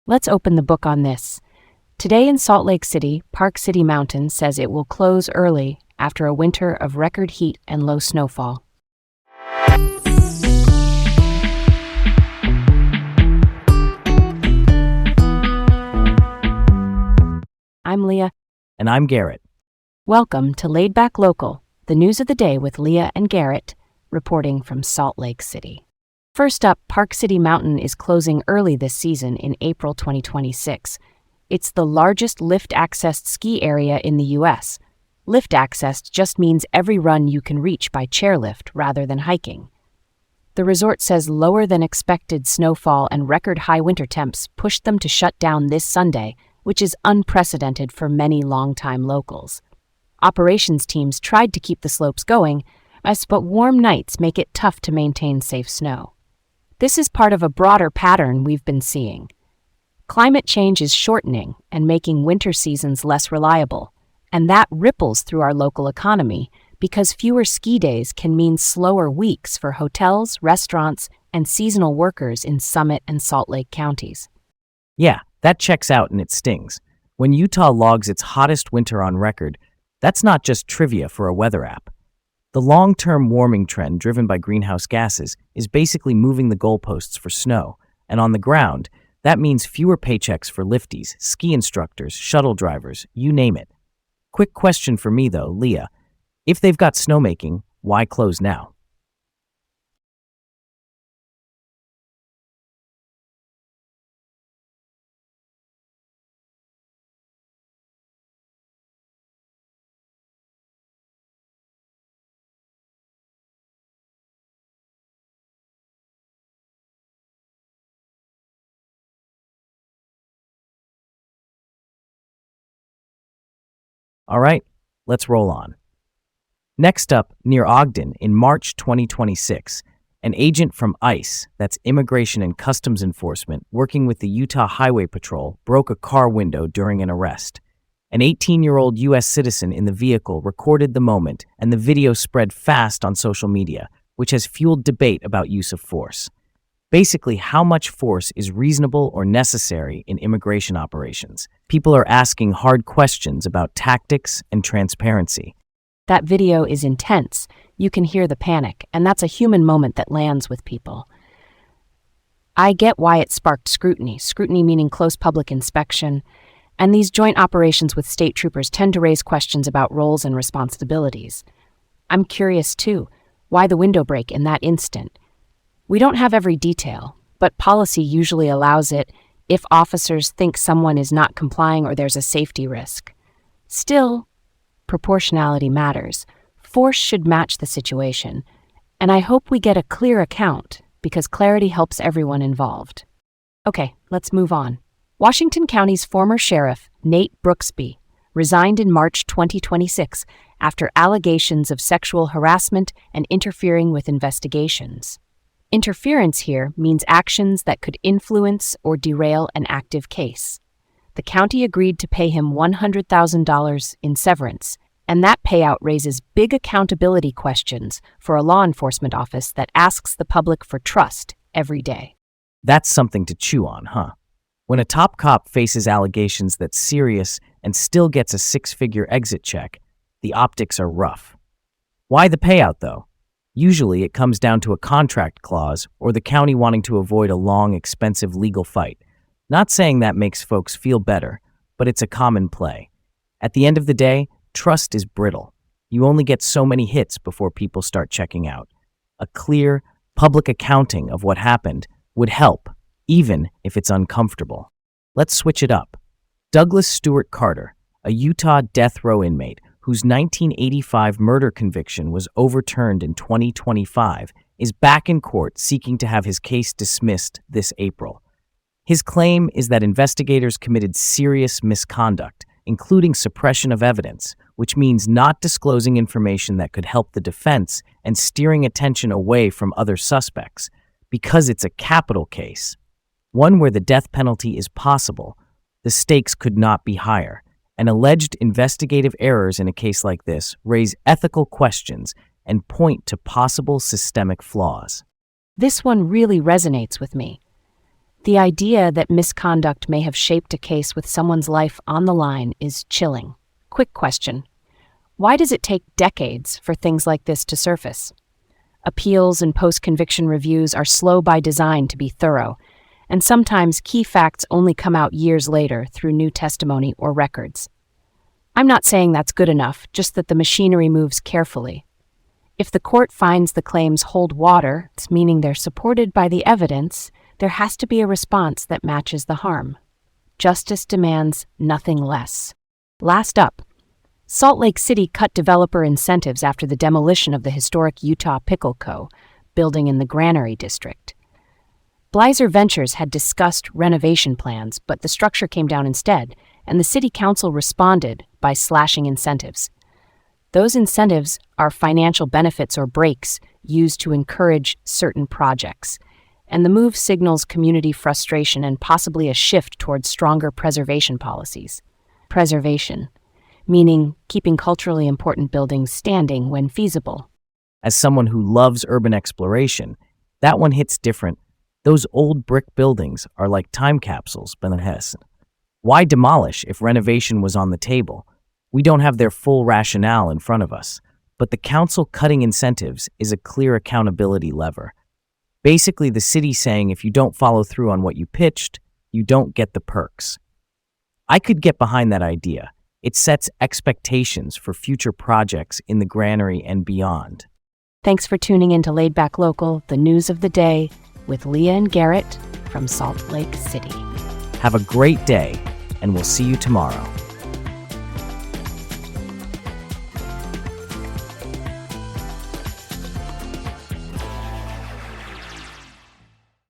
Let's open the book on this. Today in Salt Lake City, Park City Mountain says it will close early after a winter of record heat and low snowfall. I'm Leah. And I'm Garrett. Welcome to Laid Back Local, the news of the day with Leah and Garrett, reporting from Salt Lake City. First up, Park City Mountain is closing early this season in April 2026. It's the largest lift-accessed ski area in the U.S. Lift-accessed just means every run you can reach by chairlift rather than hiking. The resort says lower than expected snowfall and record high winter temps pushed them to shut down this Sunday, which is unprecedented for many longtime locals. Operations teams tried to keep the slopes going, but warm nights make it tough to maintain safe snow. This is part of a broader pattern we've been seeing. Climate change is shortening and making winter seasons less reliable, and that ripples through our local economy because fewer ski days can mean slower weeks for hotels, restaurants, and seasonal workers in Summit and Salt Lake counties. Yeah, that checks out and it stings. When Utah logs its hottest winter on record, that's not just trivia for a weather app. The long-term warming trend driven by greenhouse gases is basically moving the goalposts for snow, and on the ground, that means fewer paychecks for lifties, ski instructors, shuttle drivers, you name it. Quick question for me though, Leah. If they've got snowmaking, why close now? All right, let's roll on. Next up, near Ogden in March 2026, an agent from ICE, that's Immigration and Customs Enforcement, working with the Utah Highway Patrol, broke a car window during an arrest. An 18-year-old U.S. citizen in the vehicle recorded the moment, and the video spread fast on social media, which has fueled debate about use of force. Basically, how much force is reasonable or necessary in immigration operations? People are asking hard questions about tactics and transparency. That video is intense. You can hear the panic, and that's a human moment that lands with people. I get why it sparked scrutiny meaning close public inspection, and these joint operations with state troopers tend to raise questions about roles and responsibilities. I'm curious, too, why the window break in that instant? We don't have every detail, but policy usually allows it if officers think someone is not complying or there's a safety risk. Still, proportionality matters. Force should match the situation, and I hope we get a clear account because clarity helps everyone involved. Okay, let's move on. Washington County's former sheriff, Nate Brooksby, resigned in March 2026 after allegations of sexual harassment and interfering with investigations. Interference here means actions that could influence or derail an active case. The county agreed to pay him $100,000 in severance, and that payout raises big accountability questions for a law enforcement office that asks the public for trust every day. That's something to chew on, huh? When a top cop faces allegations that's serious and still gets a six-figure exit check, the optics are rough. Why the payout, though? Usually it comes down to a contract clause or the county wanting to avoid a long, expensive legal fight. Not saying that makes folks feel better, but it's a common play. At the end of the day, trust is brittle. You only get so many hits before people start checking out. A clear, public accounting of what happened would help, even if it's uncomfortable. Let's switch it up. Douglas Stewart Carter, a Utah death row inmate whose 1985 murder conviction was overturned in 2025, is back in court seeking to have his case dismissed this April. His claim is that investigators committed serious misconduct, including suppression of evidence, which means not disclosing information that could help the defense and steering attention away from other suspects, because it's a capital case, one where the death penalty is possible. The stakes could not be higher, and alleged investigative errors in a case like this raise ethical questions and point to possible systemic flaws. This one really resonates with me. The idea that misconduct may have shaped a case with someone's life on the line is chilling. Quick question. Why does it take decades for things like this to surface? Appeals and post-conviction reviews are slow by design to be thorough, and sometimes key facts only come out years later through new testimony or records. I'm not saying that's good enough, just that the machinery moves carefully. If the court finds the claims hold water, meaning they're supported by the evidence, there has to be a response that matches the harm. Justice demands nothing less. Last up, Salt Lake City cut developer incentives after the demolition of the historic Utah Pickle Co. building in the Granary District. Blazer Ventures had discussed renovation plans, but the structure came down instead, and the city council responded by slashing incentives. Those incentives are financial benefits or breaks used to encourage certain projects, and the move signals community frustration and possibly a shift towards stronger preservation policies. Preservation, meaning keeping culturally important buildings standing when feasible. As someone who loves urban exploration, that one hits different. Those old brick buildings are like time capsules, Benhessen. Why demolish if renovation was on the table? We don't have their full rationale in front of us, but the council cutting incentives is a clear accountability lever. Basically, the city saying if you don't follow through on what you pitched, you don't get the perks. I could get behind that idea. It sets expectations for future projects in the Granary and beyond. Thanks for tuning in to Laid Back Local, the news of the day, with Leah and Garrett from Salt Lake City. Have a great day, and we'll see you tomorrow.